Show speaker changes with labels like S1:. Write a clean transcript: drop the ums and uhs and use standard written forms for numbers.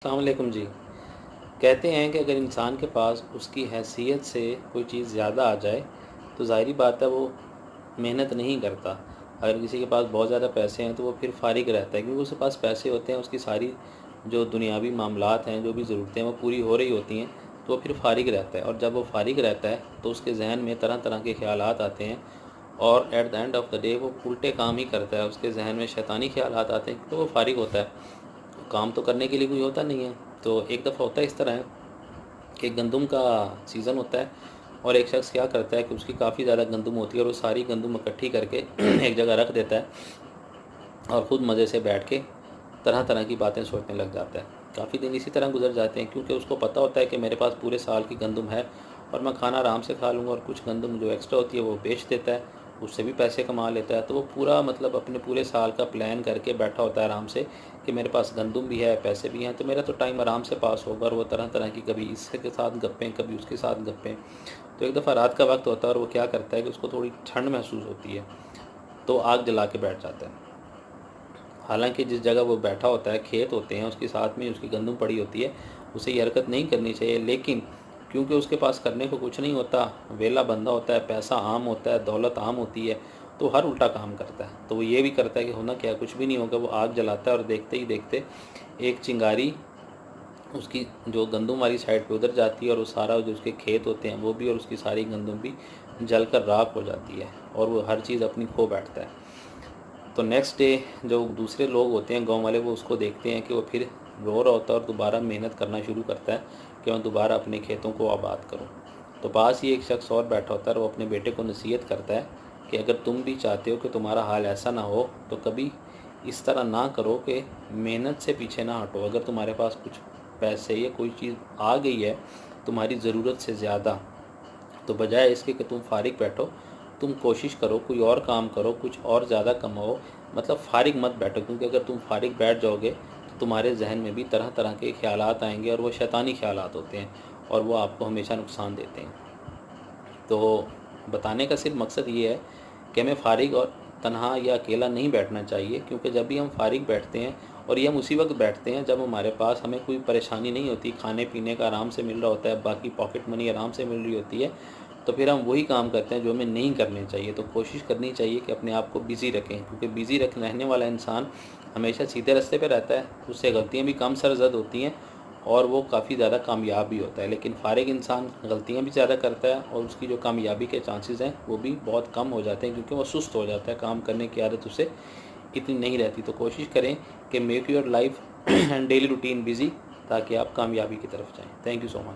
S1: السلام علیکم جی۔ کہتے ہیں کہ اگر انسان کے پاس اس کی حیثیت سے کوئی چیز زیادہ آ جائے تو ظاہری بات ہے وہ محنت نہیں کرتا۔ اگر کسی کے پاس بہت زیادہ پیسے ہیں تو وہ پھر فارغ رہتا ہے، کیونکہ اس کے پاس پیسے ہوتے ہیں، اس کی ساری جو دنیاوی معاملات ہیں، جو بھی ضرورتیں ہیں وہ پوری ہو رہی ہوتی ہیں، تو وہ پھر فارغ رہتا ہے۔ اور جب وہ فارغ رہتا ہے تو اس کے ذہن میں طرح طرح کے خیالات آتے ہیں، اور at the end of the day وہ الٹے کام ہی کرتا ہے۔ اس کے ذہن میں شیطانی خیالات آتے ہیں کیونکہ وہ فارغ ہوتا ہے، کام تو کرنے کے لیے کوئی ہوتا نہیں ہے۔ تو ایک دفعہ ہوتا ہے اس طرح ہے کہ گندم کا سیزن ہوتا ہے، اور ایک شخص کیا کرتا ہے کہ اس کی کافی زیادہ گندم ہوتی ہے، اور وہ ساری گندم اکٹھی کر کے ایک جگہ رکھ دیتا ہے، اور خود مزے سے بیٹھ کے طرح طرح کی باتیں سوچنے لگ جاتا ہے۔ کافی دن اسی طرح گزر جاتے ہیں، کیونکہ اس کو پتہ ہوتا ہے کہ میرے پاس پورے سال کی گندم ہے، اور میں کھانا آرام سے کھا لوں گا، اور کچھ گندم جو ایکسٹرا ہوتی ہے وہ بیچ دیتا ہے، اس سے بھی پیسے کما لیتا ہے۔ تو وہ پورا اپنے پورے سال کا پلان کر کے بیٹھا ہوتا ہے آرام سے کہ میرے پاس گندم بھی ہے، پیسے بھی ہیں، تو میرا تو ٹائم آرام سے پاس ہوگا۔ اور وہ طرح طرح کی کبھی اس کے ساتھ گپیں، کبھی اس کے ساتھ گپیں۔ تو ایک دفعہ رات کا وقت ہوتا ہے، اور وہ کیا کرتا ہے کہ اس کو تھوڑی ٹھنڈ محسوس ہوتی ہے، تو آگ جلا کے بیٹھ جاتا ہے۔ حالانکہ جس جگہ وہ بیٹھا ہوتا ہے کھیت ہوتے ہیں، اس کے ساتھ میں اس کی گندم پڑی ہوتی ہے، اسے یہ حرکت نہیں کرنی چاہیے، لیکن کیونکہ اس کے پاس کرنے کو کچھ نہیں ہوتا، ویلا بندہ ہوتا ہے، پیسہ عام ہوتا ہے، دولت عام ہوتی ہے، تو ہر الٹا کام کرتا ہے۔ تو وہ یہ بھی کرتا ہے کہ ہونا کیا، کچھ بھی نہیں ہوگا، وہ آگ جلاتا ہے، اور دیکھتے ہی دیکھتے ایک چنگاری اس کی جو گندم والی سائڈ پہ ادھر جاتی ہے، اور وہ سارا جو اس کے کھیت ہوتے ہیں وہ بھی، اور اس کی ساری گندم بھی جل کر راکھ ہو جاتی ہے، اور وہ ہر چیز اپنی کھو بیٹھتا ہے۔ تو نیکسٹ ڈے جو دوسرے لوگ ہوتے ہیں گاؤں والے، وہ اس کو دیکھتے ہیں کہ وہ پھر رو رہا ہوتا ہے، اور دوبارہ محنت کرنا شروع کرتا ہے کہ میں دوبارہ اپنے کھیتوں کو آباد کروں۔ تو پاس ہی ایک شخص اور بیٹھا ہوتا ہے، اور وہ اپنے بیٹے کو نصیحت کرتا ہے کہ اگر تم بھی چاہتے ہو کہ تمہارا حال ایسا نہ ہو تو کبھی اس طرح نہ کرو کہ محنت سے پیچھے نہ ہٹو۔ اگر تمہارے پاس کچھ پیسے یا کوئی چیز آ گئی ہے تمہاری ضرورت سے زیادہ، تو بجائے اس کے کہ تم فارغ بیٹھو، تم کوشش کرو، کوئی اور کام کرو، کچھ اور زیادہ کماؤ، فارغ مت بیٹھو، کیونکہ اگر تم فارغ بیٹھ جاؤ گے تو تمہارے ذہن میں بھی طرح طرح کے خیالات آئیں گے، اور وہ شیطانی خیالات ہوتے ہیں، اور وہ آپ کو ہمیشہ نقصان دیتے ہیں۔ تو بتانے کا صرف مقصد یہ ہے کہ ہمیں فارغ اور تنہا یا اکیلا نہیں بیٹھنا چاہیے، کیونکہ جب بھی ہم فارغ بیٹھتے ہیں، اور یہ ہم اسی وقت بیٹھتے ہیں جب ہمارے پاس ہمیں کوئی پریشانی نہیں ہوتی، کھانے پینے کا آرام سے مل رہا ہوتا ہے، باقی پاکٹ منی آرام سے مل رہی ہوتی ہے، تو پھر ہم وہی کام کرتے ہیں جو ہمیں نہیں کرنے چاہیے۔ تو کوشش کرنی چاہیے کہ اپنے آپ کو بزی رکھیں، کیونکہ بزی رہنے والا انسان ہمیشہ سیدھے راستے پہ رہتا ہے، اس سے غلطیاں بھی کم سرزد ہوتی ہیں، اور وہ کافی زیادہ کامیاب بھی ہوتا ہے۔ لیکن فارغ انسان غلطیاں بھی زیادہ کرتا ہے، اور اس کی جو کامیابی کے چانسز ہیں وہ بھی بہت کم ہو جاتے ہیں، کیونکہ وہ سست ہو جاتا ہے، کام کرنے کی عادت اسے اتنی نہیں رہتی۔ تو کوشش کریں کہ make your life and daily routine busy, تاکہ آپ کامیابی کی طرف جائیں۔ Thank you so much.